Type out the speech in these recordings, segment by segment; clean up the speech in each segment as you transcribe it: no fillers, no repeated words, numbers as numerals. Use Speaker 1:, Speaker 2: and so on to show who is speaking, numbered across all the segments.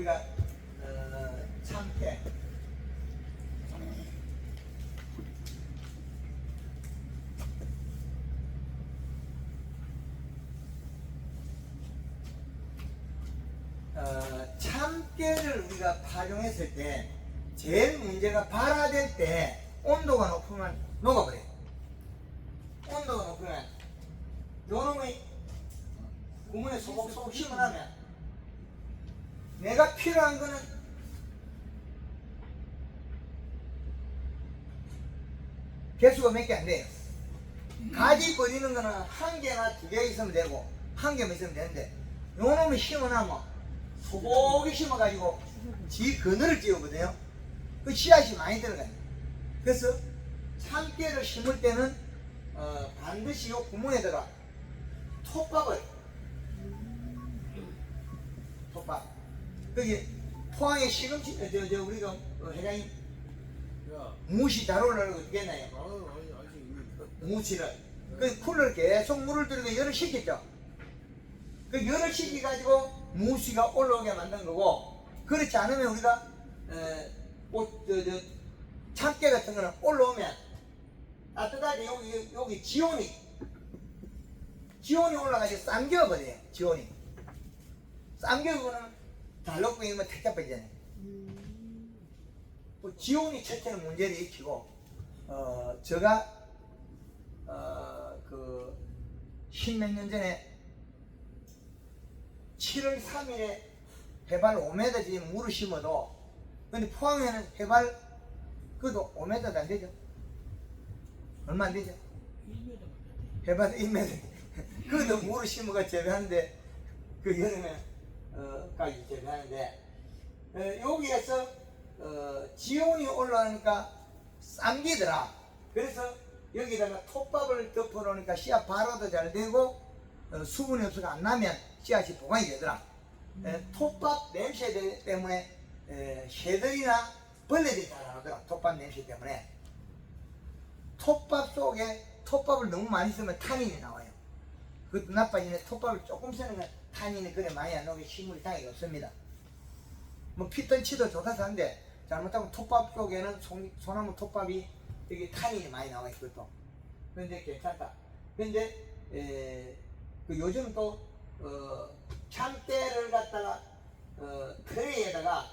Speaker 1: 우리가 참깨 참깨를 우리가 파종했을 때 제일 문제가 발화될 때 온도가 높으면 녹아버려요. 온도가 높으면 요놈의 구멍에 소복소복 심어나면 내가 필요한 거는 개수가 몇 개 안 돼요. 가지 버리는 거는 한 개나 두 개 있으면 되고 한 개만 있으면 되는데 요놈을 심어나면 소복이 심어가지고 지 그늘을 띄우거든요. 그 씨앗이 많이 들어가요. 그래서 참깨를 심을 때는 반드시 요 구멍에다가 톱밥을 톱밥 거기 포항에 시금치 우리가 회장님 무시 잘 올라가고 어떻게 했나요? 무치를 그 쿨러를 계속 물을 들이고 열을 식혔죠. 그 열을 식혀가지고 무시가 올라오게 만든 거고, 그렇지 않으면 우리가 참깨 같은 거는 올라오면 따뜻하게 여기 지온이 올라가지고 쌈겨버려요. 지온이 쌈겨버리면 달록고 이러면 택잡 빠지잖아요. 지온이 첫째는 문제를 일으키고 제가 그 십몇 년 전에 7월 3일에 해발 5m짜리 물을 심어도, 근데 포항에는 해발 그것도 5m도 안 되죠. 얼마 안 되죠. 해발 1m 그것도 물을 심어가 재배하는데 그 여름에 까지 재배하는데 여기에서 지온이 올라오니까 쌈기더라. 그래서 여기다가 톱밥을 덮어 놓으니까 씨앗 발화도 잘 되고 수분이 없어서 안 나면 씨앗이 보관이 되더라. 톱밥 냄새 때문에 새들이나 벌레들이 잘 안 오더라. 톱밥 냄새 때문에. 톱밥 속에 톱밥을 너무 많이 쓰면 탄닌이 나와요. 그것도 나빠지는데 톱밥을 조금 쓰는 건 탄닌이 그래 많이 안 나오게 식물이 당연히 없습니다. 뭐 피톤치도 좋다서 하는데 잘못하면 톱밥 속에는 소나무 톱밥이 여기 탄닌이 많이 나와 있거든. 그런데 괜찮다. 근데 그 요즘 또 참깨를 갖다가 트레이에다가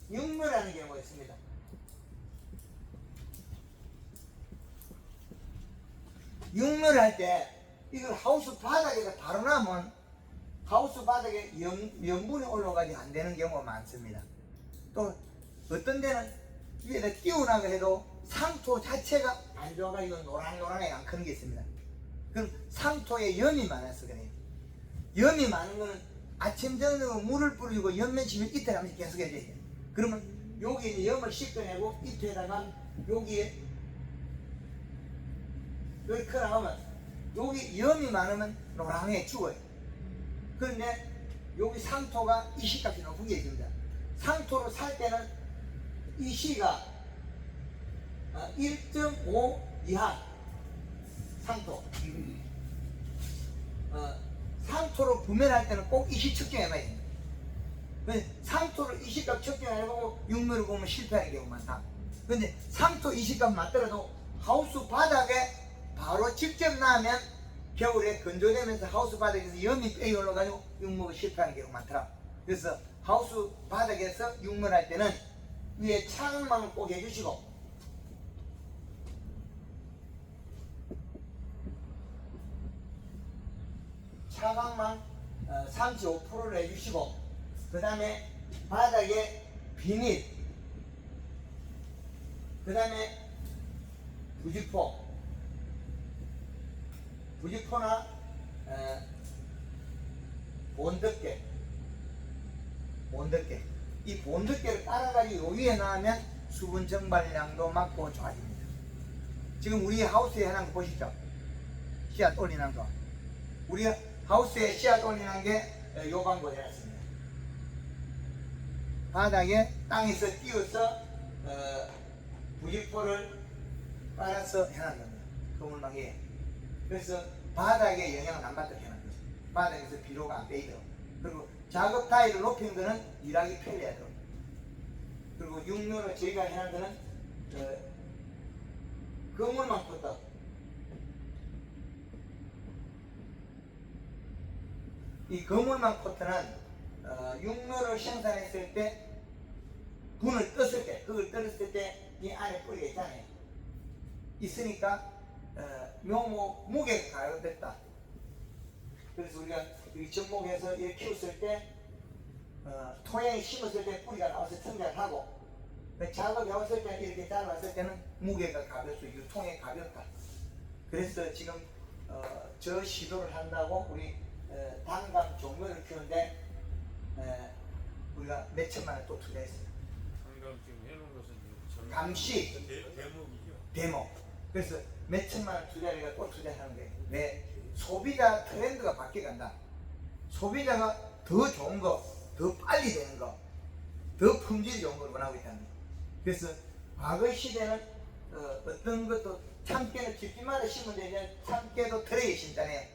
Speaker 1: 육묘라는 경우가 있습니다. 육묘를 할 때 이걸 하우스 바닥에다 바로 놔면 하우스 바닥에 염분이 올라가지 안 되는 경우가 많습니다. 또 어떤 데는 위에다 띄우나가 해도 상토 자체가 안 좋아가지고 노랑노랑하게 안 크는 게 있습니다. 그럼 상토에 염이 많아서 그래요. 염이 많은 거는 아침 저녁으로 물을 뿌리고 염면 치면 이틀 하면서 계속 해줘야 돼요. 그러면 여기 염을 씻어내고 이틀에다가 여기에 여기 커나가면 여기 염이 많으면 노랑하게 죽어요. 그런데 여기 상토가 이시값이 높은 게 있습니다. 상토로 살 때는 이시가 1.5 이하 상토. 상토로 구매할 때는 꼭 이시 측정해봐야 됩니다. 상토를 이시값 측정 안 해보고 육묘를 보면 실패하는 경우가 많다. 근데 상토 이시값 맞더라도 하우스 바닥에 바로 직접 놔면 겨울에 건조되면서 하우스 바닥에서 염이 빼이 올라가지고 육묘가 실패하는 경우가 많더라. 그래서 하우스 바닥에서 육묘를 할 때는 위에 차광망을 꼭 해주시고, 차광망 35%를 해주시고, 그 다음에 바닥에 비닐, 그 다음에 부직포나 본덮개, 이 본덮개를 깔아가지고 위에 놔면 수분 증발량도 막고 좋아집니다. 지금 우리 하우스에 해놓은 거 보시죠. 씨앗 올리는 거. 우리 하우스에 씨앗 올리는 게 요 방법 해놨습니다. 바닥에 땅에서 띄워서 부직포를 깔아서 해놓은 겁니다. 그물망에. 그래서 바닥에 영향을 안 받도록 해놓은 거죠. 바닥에서 비료가 안 빼이도록. 그리고 작업 타입을 높인 거는 일하기 편리하도록. 그리고 육류로 저희가 해놓은 거는 그물망 코터. 이 그물망 코터는 육류를 생산했을 때 분을 떴을 때, 그걸 떴을 때 이 안에 뿌리가 있잖아요. 있으니까 묘목 무게가 가격됐다. 그래서 우리가 이 접목해서 이렇게 키웠을 때 토양에 심었을 때 뿌리가 나와서 성장을 하고, 작업해 왔을 때 이렇게 잘랐을 때는 무게가 가볍고 유통에 가볍다. 그래서 지금 저 시도를 한다고 우리 단감 종묘를 키우는데 우리가 몇 천만 원 또 투자했어요.
Speaker 2: 단감 지금 해놓은 것은 지금
Speaker 1: 감시
Speaker 2: 대목이죠.
Speaker 1: 데모. 그래서 몇 천만 원 투자를 또 투자하는 게 왜? 소비자 트렌드가 바뀌어간다. 소비자가 더 좋은 거, 더 빨리 되는 거, 더 품질이 좋은 걸 원하고 있다는 거예요. 그래서 과거 시대는 어떤 것도 참깨는 집집마다 심으면 되는데 참깨도 트레이에 심잖아요.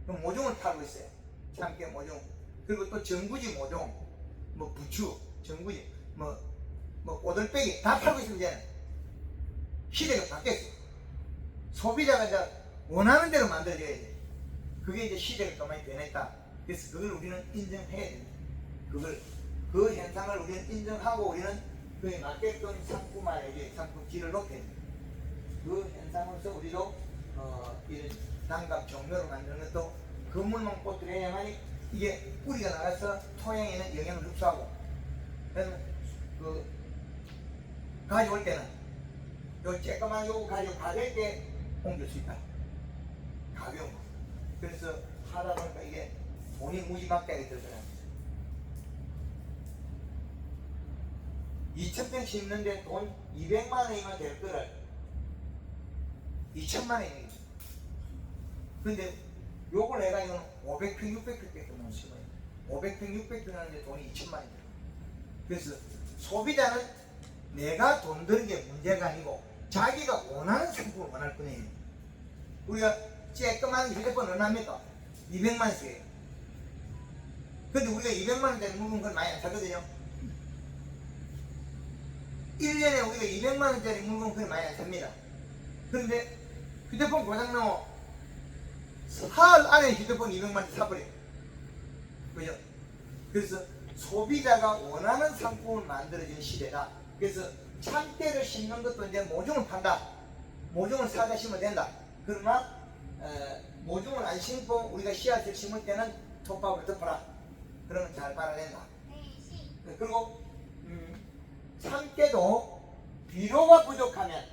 Speaker 1: 그럼 모종을 팔고 있어요. 참깨 모종. 그리고 또 전구지 모종, 뭐 부추, 전구지, 뭐 오돌빼기 다 팔고 있으면 이제는 시대가 바뀌었어요. 소비자가 이제 원하는 대로 만들어져야 돼. 그게 이제 시대가 더 많이 변했다. 그래서 그걸 우리는 인정해야 됩니다. 그 현상을 우리는 인정하고 우리는 그에 맞게끔 상품화해야지, 상품질을 높여야 됩니다. 그 현상으로서 우리도 이런 단감 종묘를 만드는 것도 그물망 꽃을 해야만이 이게 뿌리가 나가서 토양에는 영양을 흡수하고, 그래서 가져올 때는 요 쬐끄만 요거 가지고 가볍게 옮길 수 있다. 가벼운 거. 그래서 하다 보니까 이게 돈이 무지막지하게 들더라고요. 2,000평 심는데 돈 200만 원이면 될 거를 2천만 원이에요. 근데 요걸 내가 이건 500평, 600평밖에 못 심어요. 500평, 600평 하는데 돈이 2천만 원이 들어요. 그래서 소비자는 내가 돈 드는 게 문제가 아니고 자기가 원하는 상품을 원할 뿐이에요. 우리가 쬐끄만 휴대폰 얼마입니까? 200만 원씩이에요. 근데 우리가 200만 원짜리 물건 그걸 많이 안 사거든요. 1년에 우리가 200만 원짜리 물건 그걸 많이 안 삽니다. 그런데 휴대폰 고장나고 사흘 안에 휴대폰 200만 원 사버려요. 그죠? 그래서 소비자가 원하는 상품을 만들어진 시대다. 그래서 참깨를 심는 것도 이제 모종을 판다. 모종을 사다 심으면 된다. 그러나 모종을 안 심고 우리가 씨앗을 심을 때는 톱밥을 덮어라. 그러면 잘 발아낸다. 그리고 참깨도 비료가 부족하면,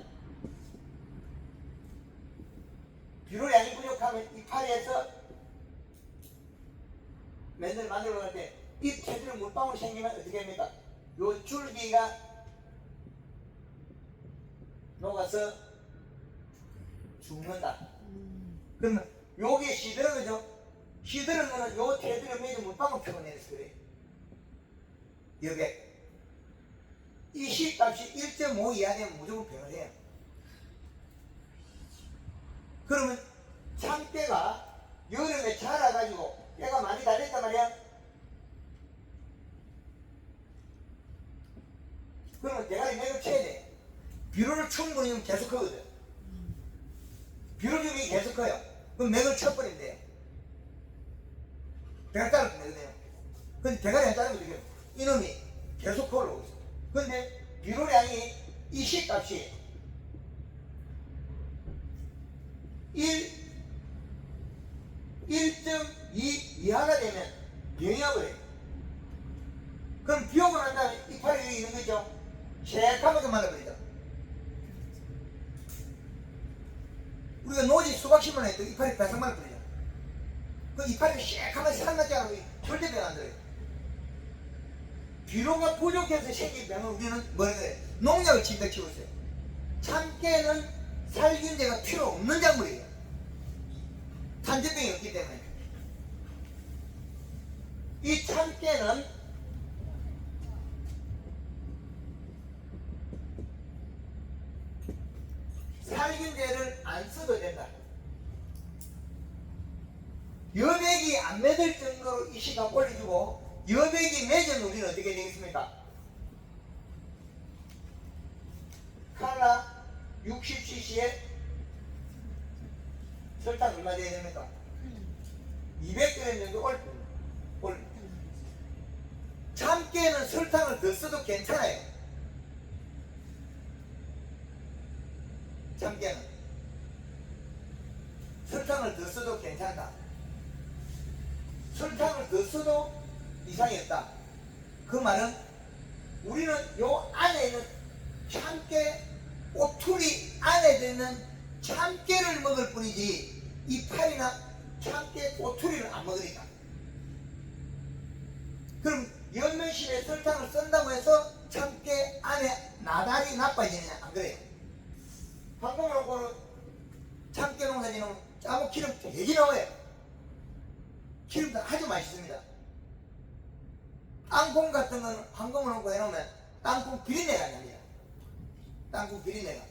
Speaker 1: 비료량이 부족하면 이파리에서 맨날 만들어 갈 때 이 테두리 물방울 생기면 어떻게 합니까? 요 줄기가 녹아서 죽는다. 그러면 요게 시들어가죠? 시들은 거는 요 테두리 밑에 물방울 펴내서 그래. 여기에 이 시값이 1.5 이하 되면 무조건 병을 해요. 그러면 참깨가 여름에 자라가지고 얘가 많이 달렸단 말이야. 그러면 대가리 맥을 쳐야 돼. 비료를 충분히 계속 하거든. 비료중이 계속 커요. 그럼 맥을 쳐버리면 돼요. 대가리 자르면 되거든요. 근데 대가리 안 자르면 되겠요. 이놈이 계속 올라오고 있어. 근데 비료량이 이 시값이 1.2 이하가 되면 병이 와버려요. 그럼 비 오고 난 다음에 이파리 여기 있는 거 있죠? 새까맣게 말라버리죠. 우리가 노지 수박 심으면 했더니 이파리 바삭 말라버리죠. 그 이파리가 새까맣게 살맞지 않으면 절대 병 안 들어요. 비료가 부족해서 생긴 병은 우리는 뭐라 그래? 농약을 집다 키우고 있어요. 참깨는 살균제가 필요 없는 작물이에요. 탄저병이 없기 때문에. 이 참깨는 살균제를 안 써도 된다. 여백이 안 맺을 정도로 이 시가 올려주고 여백이 맺은 우리는 어떻게 되겠습니까? 칼라 60cc에 설탕 얼마 돼야 됩니까? 200g 정도 올. 참깨는 설탕을 더 써도 괜찮아요. 참깨는 설탕을 더 써도 괜찮다. 설탕을 더 써도 이상이 없다. 그 말은 우리는 요 안에 있는 참깨 꼬투리 안에 드는 참깨를 먹을 뿐이지 이 팔이나 참깨 꼬투리를 안 먹으니까. 그럼 연면실에 설탕을 쓴다고 해서 참깨 안에 나달이 나빠지느냐? 안 그래요. 황금으로는 참깨 농사 지으면 짜고 기름 되게 나와요. 기름도 아주 맛있습니다. 땅콩 같은 건 황금으로 해놓으면 땅콩 비린내가 납니다. 땅콩 비린내가.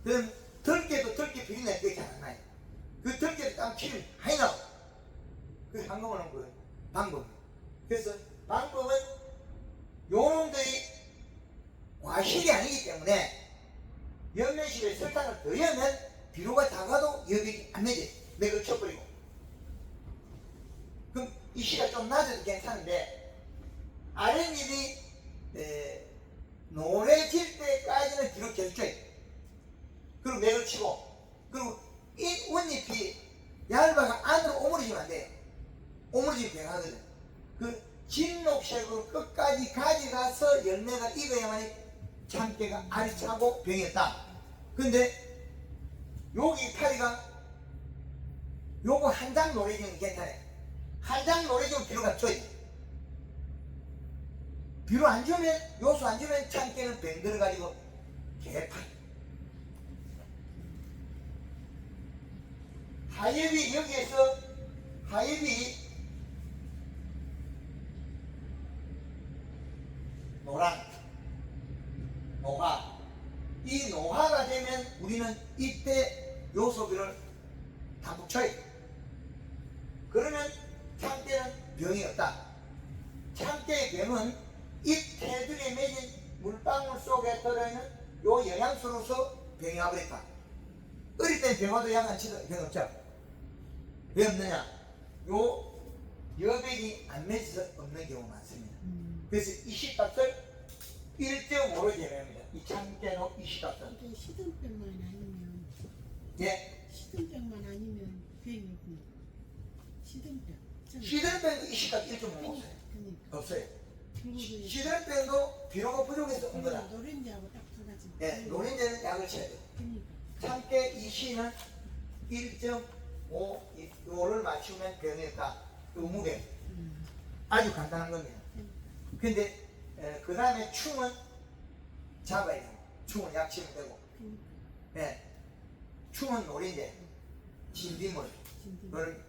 Speaker 1: 그럼 들깨도 들깨 비린내 그게 잘 안 나요. 그 들깨도 땅 기름 많이 나와. 그 황금으로 그 방법. 그래서 방법은 요놈들이 과실이 아니기 때문에 연면실에 설탕을 더하면 비료가 작아도 여백이 안 내지. 맥을 쳐버리고. 그럼 이 시가 좀 낮아도 괜찮은데 아랫잎이 노래질 때까지는 비료 계속 줘야 돼. 그리고 맥을 치고 그리고 이 원잎이 얇아가 안으로 오므려지면 안 돼요. 오므려지면 병하거든. 그 진녹색으로 끝까지 가져가서 열매가 익어야만 참깨가 알이 차고 병이었다. 근데 여기 파리가 요거 한 장 노래지면 괜찮아요. 한 장 노래지면 비료가 줘야 돼. 비료 안 주면 요수 안 주면 참깨는 병 들어가지고 개판. 하엽이 여기에서 하엽이 노랑, 노화. 이 노화가 되면 우리는 이때 요소비를 담뿍 쳐야 돼. 그러면 참깨는 병이 없다. 참깨의 병은 잎 테두리에 맺은 물방울 속에 들어있는 요 영양소로서 병이 와버렸다. 어릴 땐 병 와도 약 안 치도 병 없죠. 왜 없느냐? 요 여백이 안 맺어서 없는 경우가 많습니다. 그래서 이 시값을 1.5로 제외합니다. 이 참깨로 이 시값은.
Speaker 3: 이게 시든병만 아니면
Speaker 1: 예.
Speaker 3: 시든병만 아니면 병이 없네. 시든병.
Speaker 1: 시들병도 이 시값 1.5 없어요.
Speaker 3: 그러니까.
Speaker 1: 없어요.
Speaker 3: 중국에
Speaker 1: 시들병도 비료가 부족해서 온 거다.
Speaker 3: 노른자하고 딱 두 가지.
Speaker 1: 예, 노린재는 약을 쳐야 돼요.
Speaker 3: 그러니까.
Speaker 1: 참깨 이 시는 1.5 요를 맞추면 병이 없다. 의무병. 아주 간단한 겁니다. 근데 그 다음에 충은 잡아야 돼요. 충은 약치면 되고. 예, 충은 노린재, 진딧물, 그걸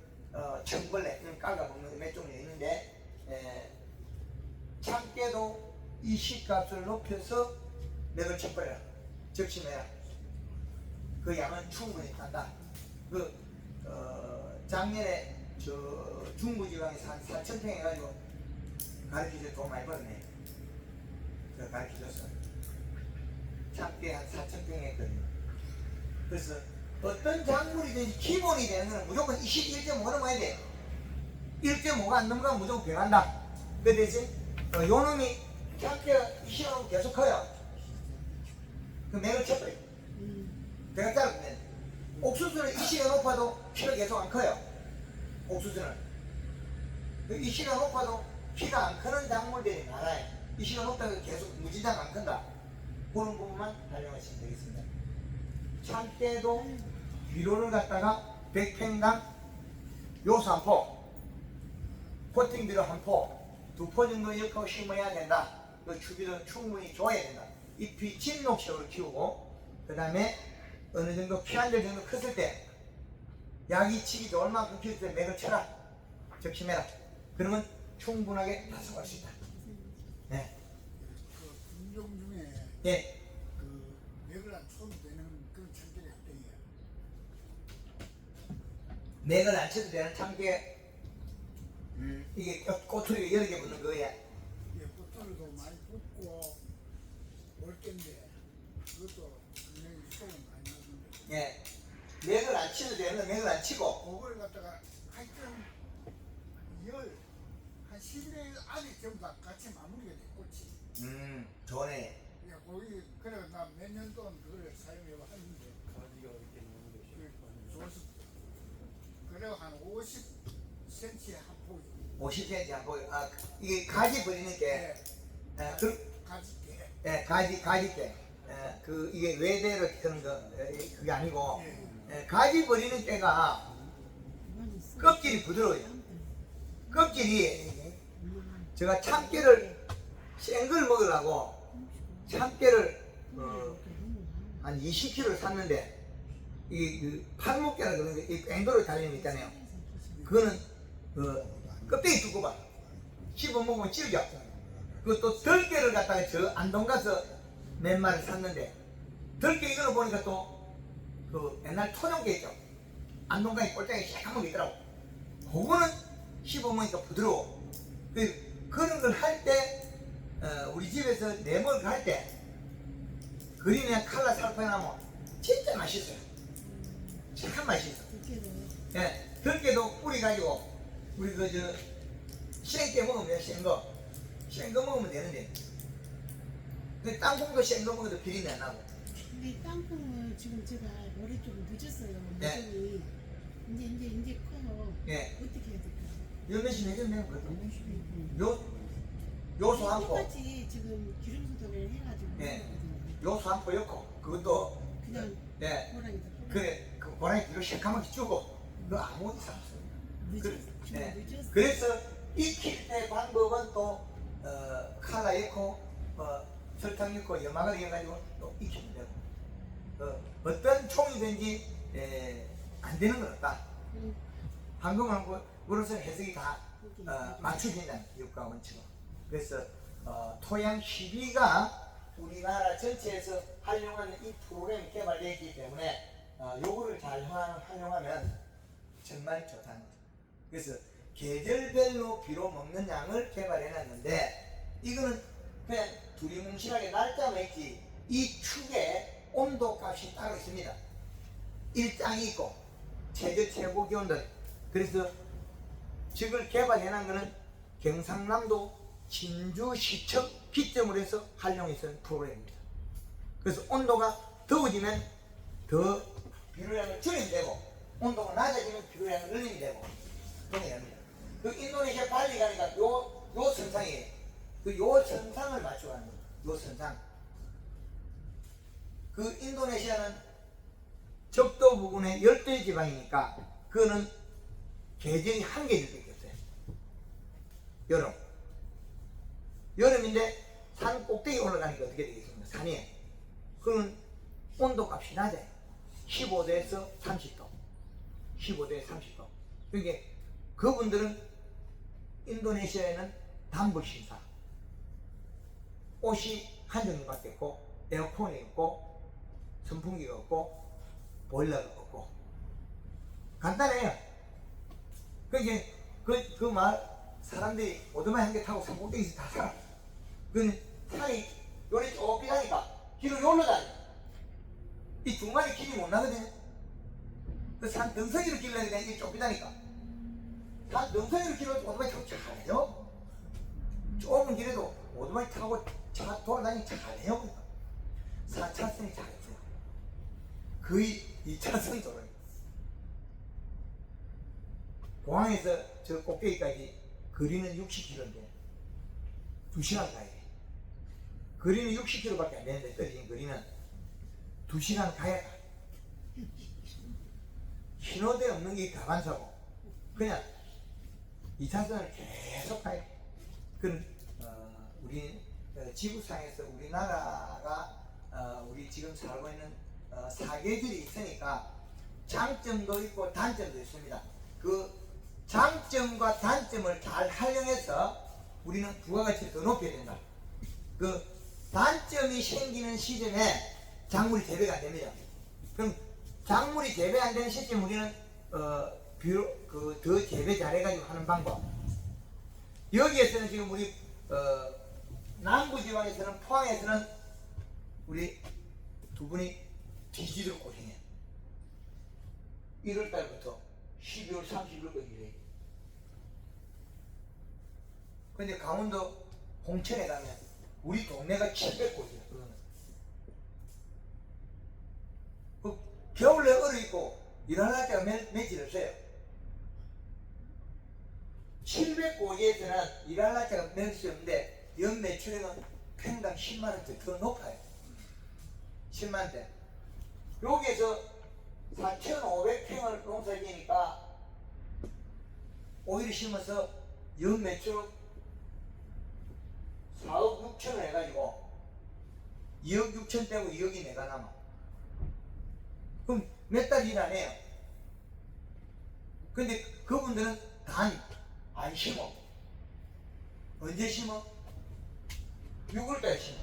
Speaker 1: 청벌레 이런 깔아먹는 몇 종류 있는데 참깨도 이 시값을 높여서 맥을 쳐버려라. 적심해라. 그 양은 충분히 간다. 그 작년에 저 중부지방에서 한 4,000평 해가지고 가르쳐줘 돈 많이 벌었네. 그 가르쳐줬어. 참깨 한 4,000평 했거든요. 그래서 어떤 작물이든지 기본이 되는 건 무조건 1.5는 와야 돼요. 1.5가 안 넘어가면 무조건 병한다. 그 대신 요 놈이 참깨가 20년 계속 커요. 그 맥을 쳐버려. 배가 짧으면 옥수수는 이시가 높아도 키가 계속 안 커요. 옥수수는 이시가 높아도 키가 안 크는 작물들이 많아요. 이시가 높다고 계속 무진장 안 큰다. 그런 부분만 활용하시면 되겠습니다. 참깨도 비료를 갖다가 100평당 요수 한 포, 포팅 비료 한 포, 2포 정도 엮어 심어야 된다. 그 추비도 충분히 줘야 된다. 잎이 진녹색으로 키우고 그 다음에 어느 정도 피 한 절 정도 컸을 때 약이 치기 좋을 만큼 키울 때 맥을 쳐라. 적심해라. 그러면 충분하게 다성할 수 있다. 네.
Speaker 4: 그 품종 중에
Speaker 1: 예.
Speaker 4: 그 맥을 안 쳐도 되는 그런 참깨리 어떤
Speaker 1: 맥을 안 쳐도 되는 참깨. 이게 꼬투리가 여러 개 붙는 거야.
Speaker 4: 이게 꽃들도 많이 붙고 올 텐데 그것도 굉장히 수고가 많이 나는데
Speaker 1: 예. 맥을 안 치도 되는 맥을 안 치고.
Speaker 4: 그걸 갖다가 하여튼 한 10일 안에 전부 다 같이 마무리가 돼 꽃이.
Speaker 1: 좋네.
Speaker 4: 야, 거기 그래 나 몇 년 동안 그걸 사용해 왔는데
Speaker 2: 가지가 이렇게 있는 것이
Speaker 4: 좋았어. 그래 한 50cm 한 포기.
Speaker 1: 50cm 한 포기. 아, 이게 가지 버리는 게.
Speaker 4: 네. 가지게.
Speaker 1: 예, 가지게. 그 이게 외대로 드는 거 그게 아니고 가지 버리는 때가 껍질이 부드러워요. 껍질이 제가 참깨를 센 걸 먹으려고 참깨를 한 20kg 샀는데 이 팔목깨라 그러는 게 이 앵도로 달리는 거 있잖아요. 그거는 껍데기 두꺼봐. 씹어 먹으면 질겨. 그것도 덜깨를 갖다가 저 안동 가서 몇 마리 샀는데 덜깨 이거를 보니까 또 그 옛날 토종깨 있죠. 안동강에 꼴짝이 새까만 게 있더라고. 그거는 씹어먹으니까 부드러워. 그런 걸 할 때 우리 집에서 내먹을 할 때 그린에 칼라 살포해놓으면 진짜 맛있어요. 참 맛있어. 예, 덜깨도 뿌리가지고 우리 생깨 먹으면 돼. 생거 먹으면 되는데 근데 땅콩도 생거 먹어도 비린내 안 나고.
Speaker 3: 근데 땅콩을 지금 제가 머리 좀 늦었어요.
Speaker 1: 네.
Speaker 3: 모종이 이제 커요.
Speaker 1: 예,
Speaker 3: 어떻게 해야 될까요?
Speaker 1: 열매심 해줬네요. 그래도 요소 한 포,
Speaker 3: 똑같이 지금 기름 소독을 해가지고
Speaker 1: 네.
Speaker 3: 하거든요.
Speaker 1: 요소 한 포 넣고 그것도
Speaker 3: 그냥
Speaker 1: 예,
Speaker 3: 호랑이다.
Speaker 1: 그래 그 고라니 뒤로 새까맣게 주고 너 아무 이상 없어요.
Speaker 3: 늦었어.
Speaker 1: 네.
Speaker 3: 늦었어.
Speaker 1: 그래서 익힐 때 방법은 또 칼라 넣고 설탕 넣고 염화를 넣어가지고 또 익히면 되고 어떤 총이든지 안 되는 건 없다. 방금은 그로서 해석이 다 맞춰진다는 교육과 원칙으로. 그래서 토양 시비가 우리나라 전체에서 활용하는 이 프로그램이 개발되어 있기 때문에 요거를 잘 활용하면 정말 좋다는 거죠. 그래서 계절별로 비로 먹는 양을 개발해놨는데 이거는 그냥 두리뭉실하게 날짜만 있지 이 축에 온도값이 따로 있습니다. 일장이 있고 최고 기온들. 그래서 즉을 개발해놓은 거는 경상남도 진주시청 기점으로 해서 활용해서 프로그램입니다. 그래서 온도가 더워지면 더 비료량을 줄이면 되고 온도가 낮아지면 비료량을 늘리면 되고 그렇게 됩니다. 그 인도네시아 발리 가니까 요 선상이에요. 요 선상을 맞춰가는 거예요. 요 선상. 그 인도네시아는 적도 부근에 열대 지방이니까 그거는 계절이 한 계절밖에 없어요. 여름. 여름인데 산 꼭대기 올라가니까 어떻게 되겠습니까? 산이에요. 그러면 온도값이 낮아요. 15도에서 30도. 15도에서 30도. 그러니까 그분들은 인도네시아에는 단불 신사. 옷이 한 종류밖에 없고 에어컨이 없고 선풍기가 없고 보일러가 없고 간단해요. 그러니까 그 말 사람들이 오토바이 한 개 타고 산꼭대기에서 다 살아. 그 산이 요리 좁히다니까 길을 여기로 다녀. 이 중간에 길이 못 나거든요. 그 산 덩성이로 길을 내니까 이게 좁히다니까. 산 덩성이로 길을 오토바이 타고 잘해요. 좁은 길에도 오토바이 타고 차 돌아다니기 잘해요. 4차선이 잘했어요. 거의 2차선 도로예요. 공항에서 저 꼭대기까지 거리는 60km인데 2시간 가야 돼. 거리는 60km밖에 안 되는데 떨어진 거리는 2시간 가야 가. 신호대 없는 게 다반사고 그냥 2차선을 계속 가야 돼. 그건 우리 지구상에서 우리나라가 우리 지금 살고 있는 사계절이 있으니까 장점도 있고 단점도 있습니다. 그 장점과 단점을 잘 활용해서 우리는 부가가치를 더 높여야 된다. 그 단점이 생기는 시점에 작물이 재배가 안 됩니다. 그럼 작물이 재배 안 되는 시점 우리는 더 재배 잘해가지고 하는 방법. 여기에서는 지금 우리 남부지방에서는 포항에서는 우리 두 분이 뒤지도록 고생해. 1월 달부터 12월 30일까지 일해. 근데 강원도 홍천에 가면 우리 동네가 700곳이야. 그 겨울에 얼어 있고 일어날 때가 며칠 없어요. 700곳에서는 일어날 때가 며칠 없는데 연 매출액은 평당 10만원대 더 높아요. 10만원대. 여기에서 4,500평을 농사지니까 오히려 심어서 연 매출 4억 6천을 해가지고 2억 6천 빼고 2억이 내가 남아. 그럼 몇 달 일 안 해요. 근데 그분들은 단 안 심어. 언제 심어? 6월달에 심어.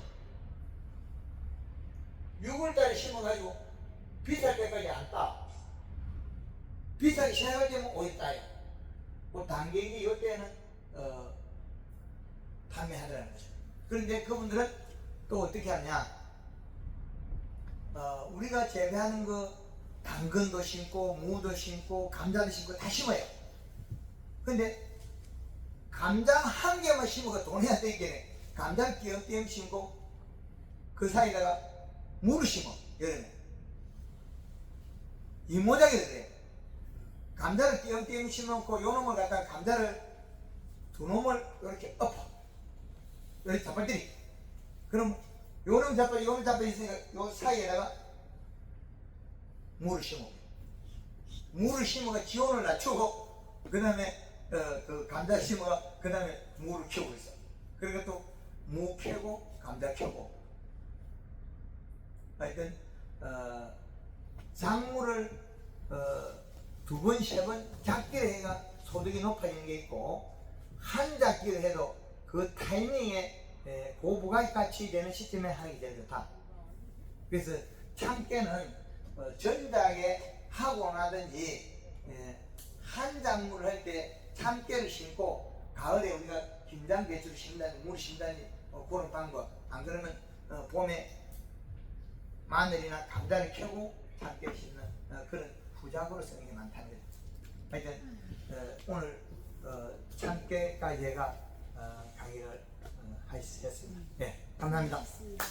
Speaker 1: 6월달에 심어가지고 비쌀 때까지 안 따. 비싸게 시작할 때면 오일 따요. 그 단계기 이때는 판매하더라는 거죠. 그런데 그분들은 또 어떻게 하냐? 우리가 재배하는 거 당근도 심고 무도 심고 감자도 심고 다 심어요. 근데 감자 한 개만 심어가 돈이 안 되겠네. 감자를 띄엄띄엄 심고 그 사이에다가 무를 심어. 여름에 이모작이 돼요. 감자를 띄엄띄엄 심어놓고 요 놈을 갖다가 감자를 두 놈을 이렇게 엎어. 이렇게 잡아뜨리. 그럼 요놈 잡아 요놈 잡아 있으니까 요 사이에다가 무를 심어. 무를 심어가 기온을 낮추고 그 다음에 그 감자 심어가 그 다음에 무를 키우고 있어. 그러니까 또 무 캐고 감자 캐고. 하여튼 작물을 2번, 3번 작기를 해가 소득이 높아지는 게 있고 한 작기를 해도 그 타이밍에 고부가가치 되는 시점에 하는 게 제일 좋다. 그래서 참깨는 전작에 하고 나든지 한 작물을 할 때 참깨를 심고 가을에 우리가 김장 배추를 심다니 물 심다니 그런 방법. 안 그러면 봄에 마늘이나 감자를 켜고 참깨를 심는 그런 후작으로 쓰는 게 많다는 거죠. 하여튼 오늘 참깨까지 제가 강의를 하셨습니다. 네, 감사합니다.
Speaker 3: 고맙습니다.